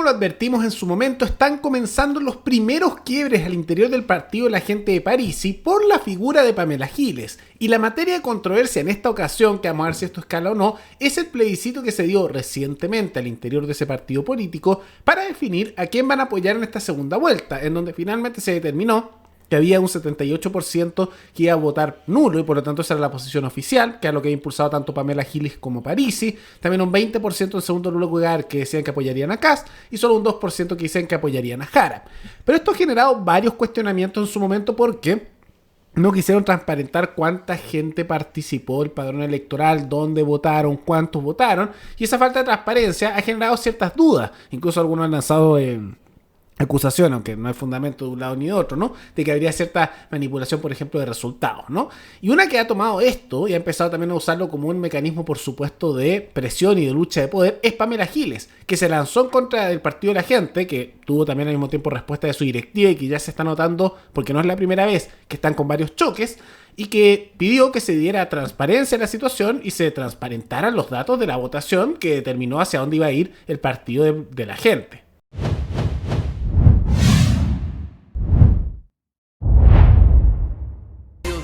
lo advertimos en su momento, están comenzando los primeros quiebres al interior del partido de la gente de Parisi por la figura de Pamela Giles. Y la materia de controversia en esta ocasión, que vamos a ver si esto escala o no, es el plebiscito que se dio recientemente al interior de ese partido político para definir a quién van a apoyar en esta segunda vuelta, en donde finalmente se determinó que había un 78% que iba a votar nulo y por lo tanto esa era la posición oficial, que es lo que ha impulsado tanto Pamela Giles como Parisi. También un 20% en segundo lugar que decían que apoyarían a Kast y solo un 2% que dicen que apoyarían a Jara. Pero esto ha generado varios cuestionamientos en su momento porque no quisieron transparentar cuánta gente participó del padrón electoral, dónde votaron, cuántos votaron, y esa falta de transparencia ha generado ciertas dudas. Incluso algunos han lanzado acusación, aunque no hay fundamento de un lado ni de otro, ¿no? De que habría cierta manipulación, por ejemplo, de resultados, ¿no? Y una que ha tomado esto y ha empezado también a usarlo como un mecanismo, por supuesto, de presión y de lucha de poder, es Pamela Giles, que se lanzó en contra del Partido de la Gente, que tuvo también al mismo tiempo respuesta de su directiva y que ya se está notando, porque no es la primera vez que están con varios choques, y que pidió que se diera transparencia en la situación y se transparentaran los datos de la votación que determinó hacia dónde iba a ir el Partido de la Gente.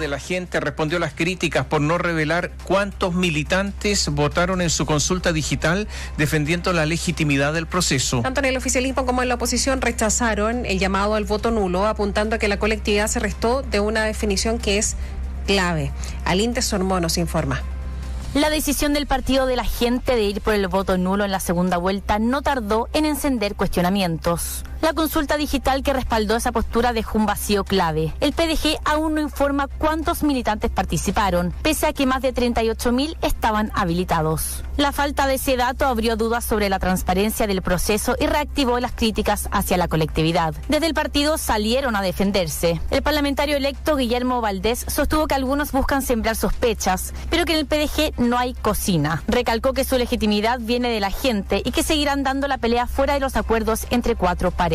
De la Gente respondió a las críticas por no revelar cuántos militantes votaron en su consulta digital defendiendo la legitimidad del proceso. Tanto en el oficialismo como en la oposición rechazaron el llamado al voto nulo, apuntando a que la colectividad se restó de una definición que es clave. Alinte Sormó nos informa. La decisión del Partido de la Gente de ir por el voto nulo en la segunda vuelta no tardó en encender cuestionamientos. La consulta digital que respaldó esa postura dejó un vacío clave. El PDG aún no informa cuántos militantes participaron, pese a que más de 38.000 estaban habilitados. La falta de ese dato abrió dudas sobre la transparencia del proceso y reactivó las críticas hacia la colectividad. Desde el partido salieron a defenderse. El parlamentario electo Guillermo Valdés sostuvo que algunos buscan sembrar sospechas, pero que en el PDG no hay cocina. Recalcó que su legitimidad viene de la gente y que seguirán dando la pelea fuera de los acuerdos entre cuatro paredes.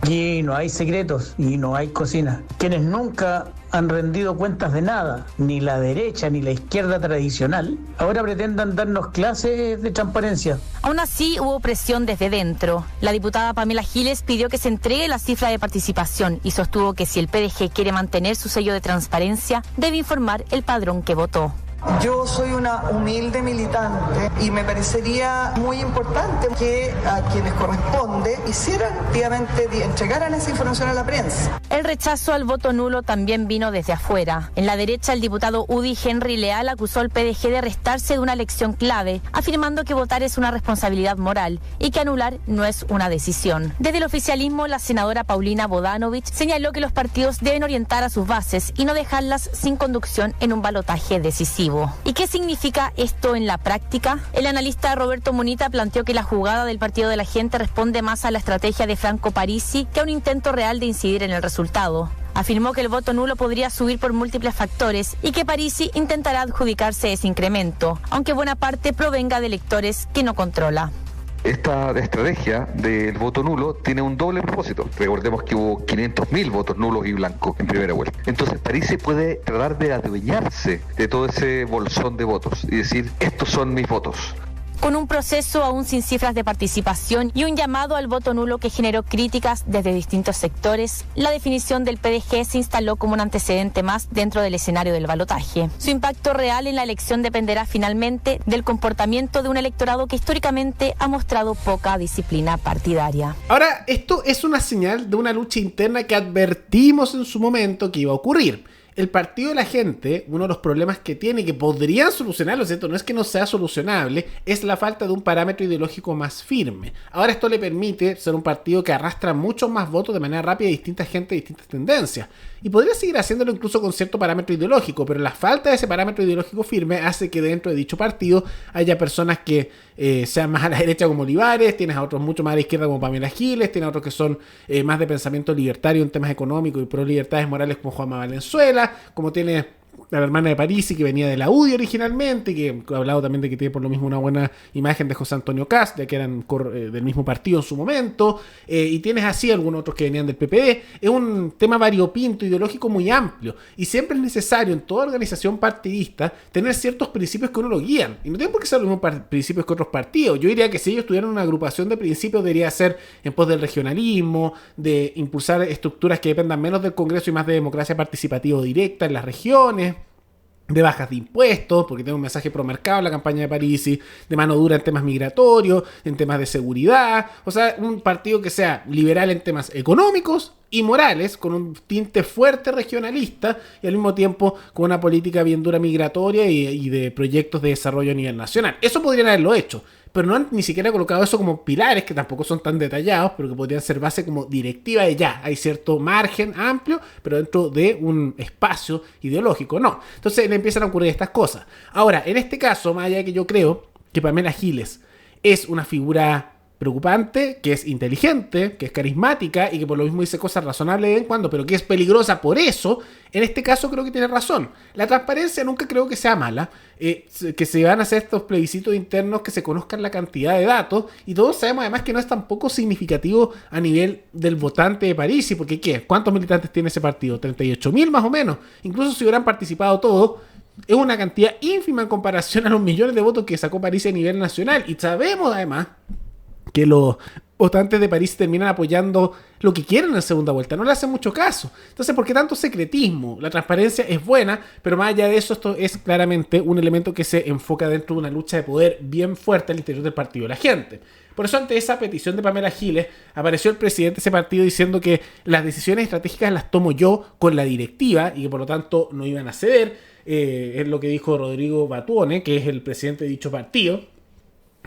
Aquí no hay secretos y no hay cocina. Quienes nunca han rendido cuentas de nada, ni la derecha ni la izquierda tradicional, ahora pretendan darnos clases de transparencia. Aún así, hubo presión desde dentro. La diputada Pamela Giles pidió que se entregue la cifra de participación y sostuvo que si el PDG quiere mantener su sello de transparencia, debe informar el padrón que votó. Yo soy una humilde militante y me parecería muy importante que a quienes corresponde hicieran, efectivamente, entregaran esa información a la prensa. El rechazo al voto nulo también vino desde afuera. En la derecha, el diputado UDI Henry Leal acusó al PDG de restarse de una elección clave, afirmando que votar es una responsabilidad moral y que anular no es una decisión. Desde el oficialismo, la senadora Paulina Bodanovich señaló que los partidos deben orientar a sus bases y no dejarlas sin conducción en un balotaje decisivo. ¿Y qué significa esto en la práctica? El analista Roberto Munita planteó que la jugada del Partido de la Gente responde más a la estrategia de Franco Parisi que a un intento real de incidir en el resultado. Afirmó que el voto nulo podría subir por múltiples factores y que Parisi intentará adjudicarse ese incremento, aunque buena parte provenga de electores que no controla. Esta estrategia del voto nulo tiene un doble propósito. Recordemos que hubo 500.000 votos nulos y blancos en primera vuelta. Entonces Parisi puede tratar de adueñarse de todo ese bolsón de votos y decir, estos son mis votos. Con un proceso aún sin cifras de participación y un llamado al voto nulo que generó críticas desde distintos sectores, la definición del PDG se instaló como un antecedente más dentro del escenario del balotaje. Su impacto real en la elección dependerá finalmente del comportamiento de un electorado que históricamente ha mostrado poca disciplina partidaria. Ahora, esto es una señal de una lucha interna que advertimos en su momento que iba a ocurrir. El Partido de la Gente, uno de los problemas que tiene, que podrían solucionarlo, ¿cierto? No es que no sea solucionable, es la falta de un parámetro ideológico más firme. Ahora esto le permite ser un partido que arrastra muchos más votos de manera rápida a distinta gente, distintas tendencias. Y podría seguir haciéndolo incluso con cierto parámetro ideológico, pero la falta de ese parámetro ideológico firme hace que dentro de dicho partido haya personas que sean más a la derecha como Olivares, tienes a otros mucho más a la izquierda como Pamela Giles, tienes a otros que son más de pensamiento libertario en temas económicos y pro libertades morales como Juanma Valenzuela, como tiene a la hermana de Parisi, que venía de la UDI originalmente, que ha hablado también de que tiene por lo mismo una buena imagen de José Antonio Kast, ya que eran del mismo partido en su momento, y tienes así algunos otros que venían del PPD. Es un tema variopinto, ideológico muy amplio, y siempre es necesario en toda organización partidista tener ciertos principios que uno lo guían, y no tienen por qué ser los mismos principios que otros partidos. Yo diría que si ellos tuvieran una agrupación de principios, debería ser en pos del regionalismo, de impulsar estructuras que dependan menos del Congreso y más de democracia participativa directa en las regiones, de bajas de impuestos, porque tiene un mensaje pro mercado en la campaña de Parisi, de mano dura en temas migratorios, en temas de seguridad, o sea, un partido que sea liberal en temas económicos y morales, con un tinte fuerte regionalista y al mismo tiempo con una política bien dura migratoria y de proyectos de desarrollo a nivel nacional. Eso podrían haberlo hecho, pero no han ni siquiera colocado eso como pilares, que tampoco son tan detallados, pero que podrían ser base como directiva de ya. Hay cierto margen amplio, pero dentro de un espacio ideológico, no. Entonces le empiezan a ocurrir estas cosas. Ahora, en este caso, más allá de que yo creo que Pamela Giles es una figura preocupante, que es inteligente, que es carismática y que por lo mismo dice cosas razonables de vez en cuando, pero que es peligrosa por eso, en este caso creo que tiene razón. La transparencia nunca creo que sea mala, que se van a hacer estos plebiscitos internos, que se conozcan la cantidad de datos, y todos sabemos además que no es tampoco significativo a nivel del votante de Parisi, porque ¿qué? ¿Cuántos militantes tiene ese partido? 38.000 más o menos. Incluso si hubieran participado todos, es una cantidad ínfima en comparación a los millones de votos que sacó Parisi a nivel nacional, y sabemos además que los votantes de París terminan apoyando lo que quieren en la segunda vuelta, no le hacen mucho caso. Entonces, ¿por qué tanto secretismo? La transparencia es buena, pero más allá de eso, esto es claramente un elemento que se enfoca dentro de una lucha de poder bien fuerte al interior del partido de la gente. Por eso, ante esa petición de Pamela Giles, apareció el presidente de ese partido diciendo que las decisiones estratégicas las tomo yo con la directiva y que por lo tanto no iban a ceder. Es lo que dijo Rodrigo Batuone, que es el presidente de dicho partido.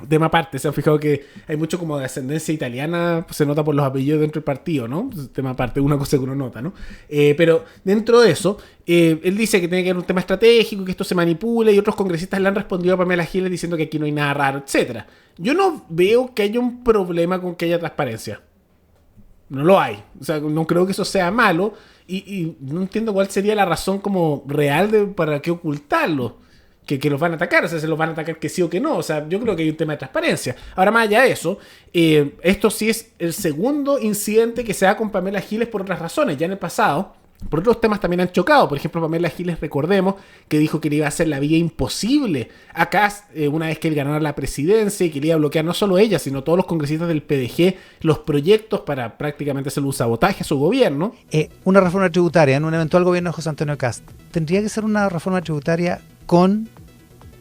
Tema aparte, se han fijado que hay mucho como de ascendencia italiana, pues se nota por los apellidos dentro del partido, ¿no? Tema aparte, una cosa que uno nota, ¿no? Pero dentro de eso, él dice que tiene que haber un tema estratégico, que esto se manipule, y otros congresistas le han respondido a Pamela Giles diciendo que aquí no hay nada raro, etc. Yo no veo que haya un problema con que haya transparencia. No lo hay. O sea, no creo que eso sea malo, y no entiendo cuál sería la razón como real para qué ocultarlo. Que los van a atacar, o sea, se los van a atacar que sí o que no, o sea, yo creo que hay un tema de transparencia. Ahora, más allá de eso, esto sí es el segundo incidente que se da con Pamela Giles por otras razones. Ya en el pasado, por otros temas también han chocado. Por ejemplo, Pamela Giles, recordemos, que dijo que le iba a hacer la vida imposible a Kast una vez que él ganara la presidencia, y que le iba a bloquear no solo ella, sino todos los congresistas del PDG, los proyectos para prácticamente hacer un sabotaje a su gobierno. Una reforma tributaria en un eventual gobierno de José Antonio Kast, ¿tendría que ser una reforma tributaria con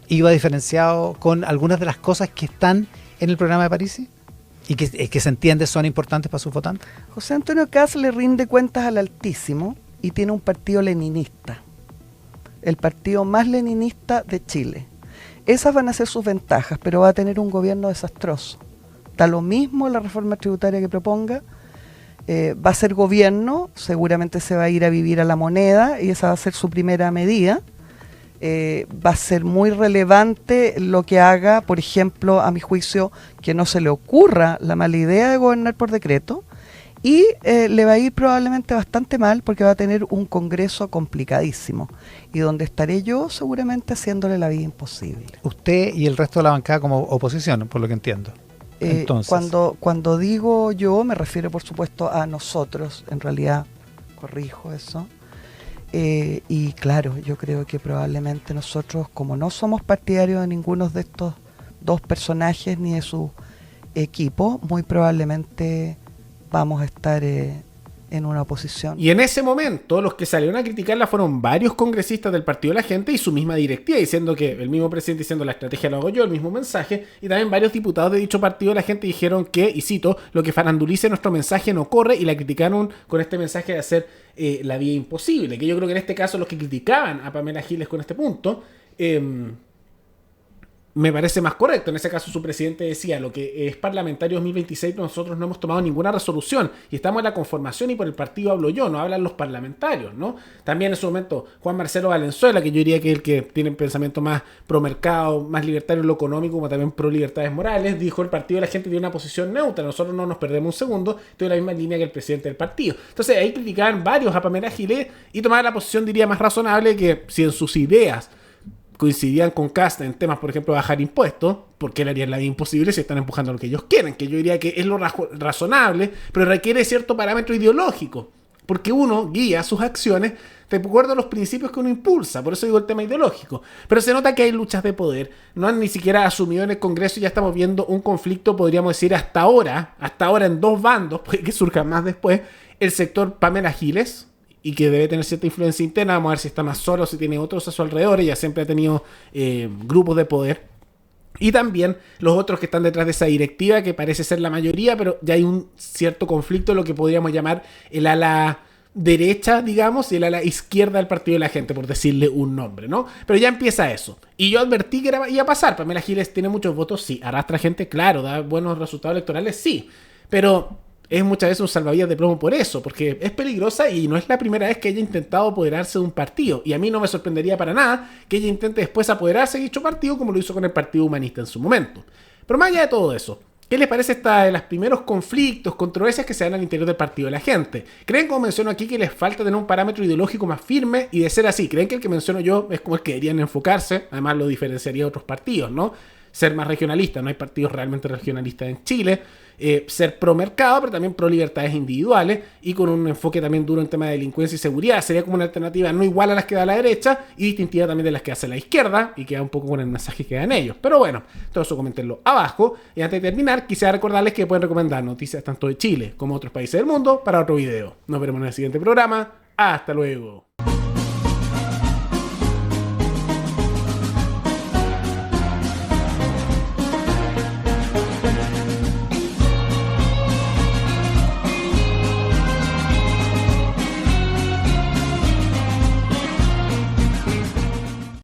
IVA diferenciado, con algunas de las cosas que están en el programa de Parisi y que se entiende son importantes para sus votantes? José Antonio Kast le rinde cuentas al Altísimo y tiene un partido leninista, el partido más leninista de Chile. Esas van a ser sus ventajas, pero va a tener un gobierno desastroso. Da lo mismo la reforma tributaria que proponga, va a ser gobierno, seguramente se va a ir a vivir a la moneda y esa va a ser su primera medida. Va a ser muy relevante lo que haga, por ejemplo, a mi juicio, que no se le ocurra la mala idea de gobernar por decreto, y le va a ir probablemente bastante mal porque va a tener un Congreso complicadísimo y donde estaré yo seguramente haciéndole la vida imposible. Usted y el resto de la bancada como oposición, por lo que entiendo. Entonces, cuando digo yo, me refiero por supuesto a nosotros, en realidad corrijo eso. Y claro, yo creo que probablemente nosotros, como no somos partidarios de ninguno de estos dos personajes ni de su equipo, muy probablemente vamos a estar en una oposición. Y en ese momento los que salieron a criticarla fueron varios congresistas del Partido de la Gente y su misma directiva, diciendo que el mismo presidente diciendo la estrategia lo hago yo, el mismo mensaje, y también varios diputados de dicho Partido de la Gente dijeron que, y cito, lo que farandulice nuestro mensaje no corre, y la criticaron con este mensaje de hacer la vía imposible, que yo creo que en este caso los que criticaban a Pamela Giles con este punto me parece más correcto. En ese caso su presidente decía, lo que es parlamentario 2026, nosotros no hemos tomado ninguna resolución y estamos en la conformación y por el partido hablo yo, no hablan los parlamentarios, ¿no? También en su momento Juan Marcelo Valenzuela, que yo diría que es el que tiene un pensamiento más pro mercado, más libertario en lo económico, como también pro libertades morales, dijo el partido de la gente tiene una posición neutra, nosotros no nos perdemos un segundo, estoy en la misma línea que el presidente del partido. Entonces ahí criticaban varios a Pamela Giles y tomaban la posición, diría, más razonable, que si en sus ideas coincidían con Kast en temas, por ejemplo, bajar impuestos, porque le harían la vida imposible si están empujando lo que ellos quieren, que yo diría que es lo razonable, pero requiere cierto parámetro ideológico, porque uno guía sus acciones de acuerdo a los principios que uno impulsa, por eso digo el tema ideológico. Pero se nota que hay luchas de poder, no han ni siquiera asumido en el Congreso y ya estamos viendo un conflicto, podríamos decir, hasta ahora en dos bandos, puede que surja más después, el sector Pamela Giles, y que debe tener cierta influencia interna, vamos a ver si está más solo o si tiene otros a su alrededor, ella siempre ha tenido grupos de poder, y también los otros que están detrás de esa directiva, que parece ser la mayoría, pero ya hay un cierto conflicto en lo que podríamos llamar el ala derecha, digamos, y el ala izquierda del partido de la gente, por decirle un nombre, ¿no? Pero ya empieza eso, y yo advertí que iba a pasar. Pamela Giles tiene muchos votos, sí, arrastra gente, claro, da buenos resultados electorales, sí, pero es muchas veces un salvavidas de plomo por eso, porque es peligrosa y no es la primera vez que ella ha intentado apoderarse de un partido. Y a mí no me sorprendería para nada que ella intente después apoderarse de dicho partido, como lo hizo con el Partido Humanista en su momento. Pero más allá de todo eso, ¿qué les parece esta de los primeros conflictos, controversias que se dan al interior del partido de la gente? ¿Creen, como menciono aquí, que les falta tener un parámetro ideológico más firme? Y de ser así, ¿creen que el que menciono yo es como el que deberían enfocarse? Además lo diferenciaría de otros partidos, ¿no? Ser más regionalista, no hay partidos realmente regionalistas en Chile, ser pro mercado, pero también pro libertades individuales y con un enfoque también duro en tema de delincuencia y seguridad. Sería como una alternativa no igual a las que da la derecha y distintiva también de las que hace la izquierda, y queda un poco con el mensaje que dan ellos. Pero bueno, todo eso coméntenlo abajo. Y antes de terminar, quisiera recordarles que pueden recomendar noticias tanto de Chile como de otros países del mundo para otro video. Nos veremos en el siguiente programa. Hasta luego.